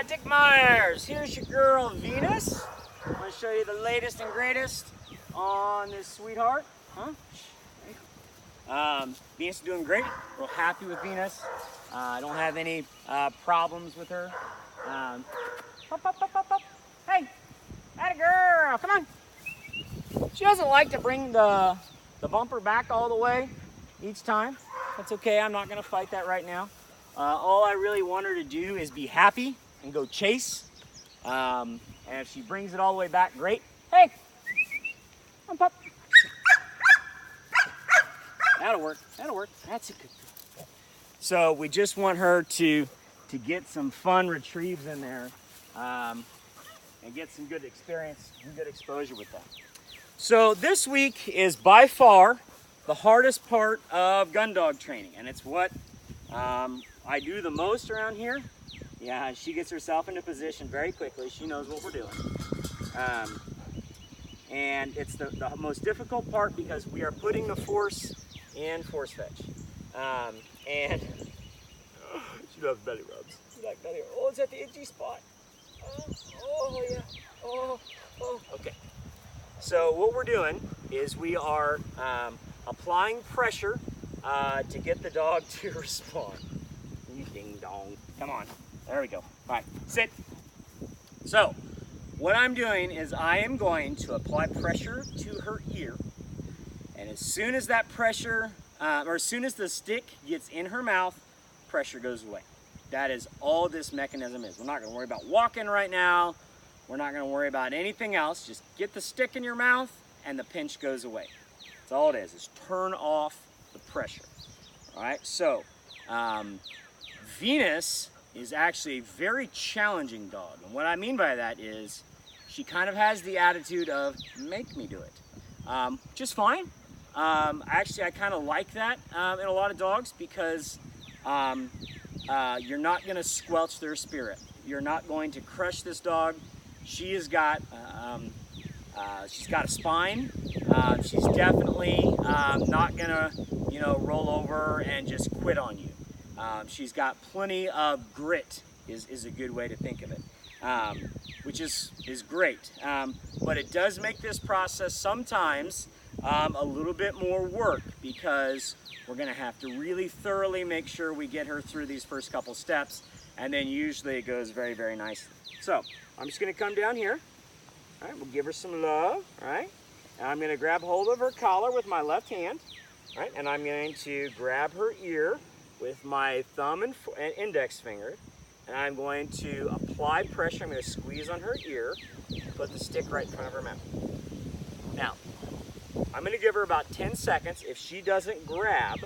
Dick Myers. Here's your girl, Venus. I'm going to show you the latest and greatest on this sweetheart. Venus is doing great. Real happy with Venus. I don't have any problems with her. Up. Hey, atta girl, come on. She doesn't like to bring the bumper back all the way each time. That's okay, I'm not gonna fight that right now. All I really want her to do is be happy and go chase. And if she brings it all the way back, great. Hey, come on, pup. That'll work, that's a good girl. So we just want her to get some fun retrieves in there and get some good experience and good exposure with them. So this week is by far the hardest part of gun dog training, and it's what I do the most around here. Yeah, she gets herself into position very quickly. She knows what we're doing. And it's the most difficult part because we are putting the force in force fetch. And she loves belly rubs. She likes belly rubs. Oh, it's at the itchy spot. Oh yeah. Oh. Okay. So what we're doing is we are applying pressure to get the dog to respond. You ding dong. Come on. There we go. All right. Sit. So what I'm doing is I am going to apply pressure to her ear, and as soon as that pressure, or as soon as the stick gets in her mouth, pressure goes away. That is all this mechanism is. We're not going to worry about walking right now. We're not going to worry about anything else. Just get the stick in your mouth and the pinch goes away. That's all it is turn off the pressure. All right, so Venus is actually a very challenging dog. And what I mean by that is she kind of has the attitude of, make me do it. Just fine. Actually, I kind of like that in a lot of dogs because you're not going to squelch their spirit. You're not going to crush this dog. She has got, she's got a spine. She's definitely not going to, roll over and just quit on you. She's got plenty of grit, is a good way to think of it, which is great. But it does make this process sometimes a little bit more work because we're going to have to really thoroughly make sure we get her through these first couple steps, and then usually it goes very, very nicely. So I'm just going to come down here. All right, we'll give her some love. All right, and I'm going to grab hold of her collar with my left hand. All right, and I'm going to grab her ear with my thumb and index finger, and I'm going to apply pressure. I'm going to squeeze on her ear, put the stick right in front of her mouth. Now, I'm going to give her about 10 seconds. If she doesn't grab,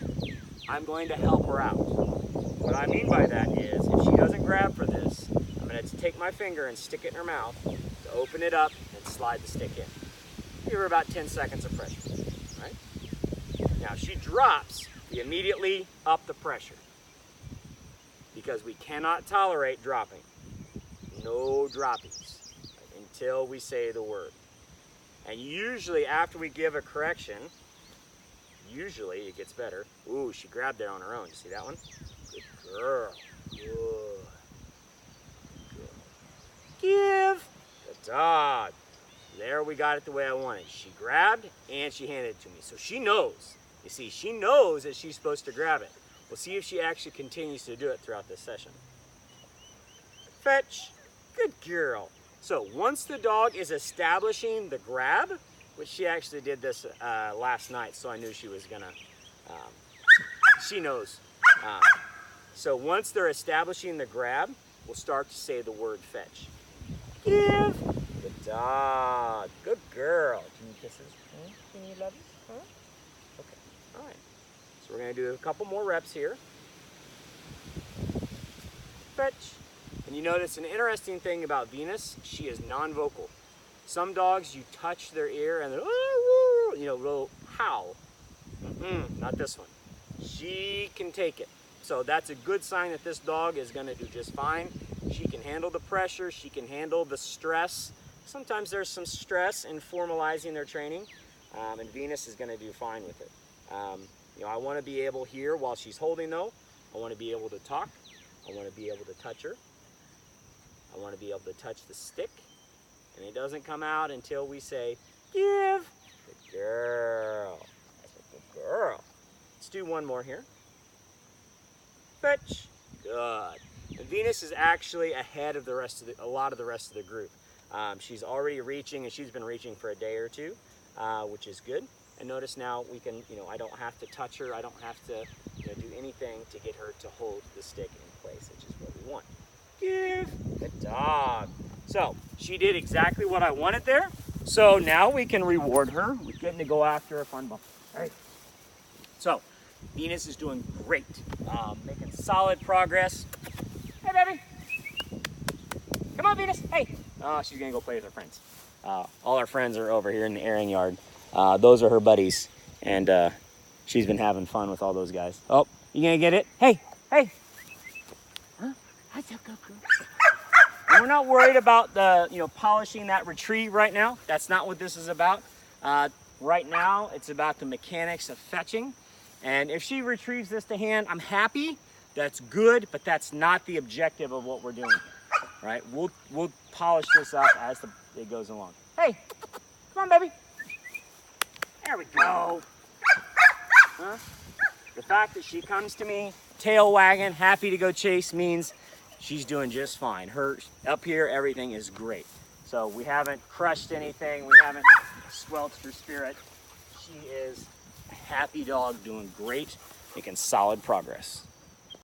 I'm going to help her out. What I mean by that is, if she doesn't grab for this, I'm going to take my finger and stick it in her mouth to open it up and slide the stick in. Give her about 10 seconds of pressure. Right? Now, if she drops, we immediately up the pressure because we cannot tolerate dropping. No droppies until we say the word. And usually after we give a correction, usually it gets better. Ooh, she grabbed there on her own. You see that one? Good girl. Good. Give. Good dog. There, we got it the way I wanted. She grabbed and she handed it to me. So she knows. You see, she knows that she's supposed to grab it. We'll see if she actually continues to do it throughout this session. Fetch. Good girl. So once the dog is establishing the grab, which she actually did this last night, so I knew she was gonna, she knows. So once they're establishing the grab, we'll start to say the word fetch. Give. Good dog. Good girl. Can you kiss her? Can you love her? Huh? Okay. All right. So we're gonna do a couple more reps here. Fetch. And you notice an interesting thing about Venus, she is non-vocal. Some dogs, you touch their ear and they're, will howl. Not this one. She can take it. So that's a good sign that this dog is gonna do just fine. She can handle the pressure, she can handle the stress. Sometimes there's some stress in formalizing their training, and Venus is gonna do fine with it. I wanna be able here, while she's holding though, I wanna be able to talk. I wanna be able to touch her. I want to be able to touch the stick, and it doesn't come out until we say, give. Good girl. That's a good girl. Let's do one more here. Fetch. Good. And Venus is actually ahead of the rest of a lot of the rest of the group. She's already reaching, and she's been reaching for a day or two, which is good. And notice now we can, I don't have to touch her. I don't have to, do anything to get her to hold the stick in place, which is what we want. Give. Good dog. So she did exactly what I wanted there. So now we can reward her with getting to go after a fun bump. All right. So Venus is doing great, making solid progress. Hey, baby. Come on, Venus. Hey. Oh, she's gonna go play with her friends. All our friends are over here in the airing yard. Those are her buddies, and she's been having fun with all those guys. Oh, you gonna get it? Hey, hey. Huh? And we're not worried about the, polishing that retrieve right now. That's not what this is about. Right now, it's about the mechanics of fetching. And if she retrieves this to hand, I'm happy. That's good, but that's not the objective of what we're doing here. Right? We'll polish this up as it goes along. Hey, come on, baby. There we go. Huh? The fact that she comes to me, tail wagging, happy to go chase means she's doing just fine. Her up here, everything is great. So we haven't crushed anything. We haven't squelched her spirit. She is a happy dog, doing great, making solid progress.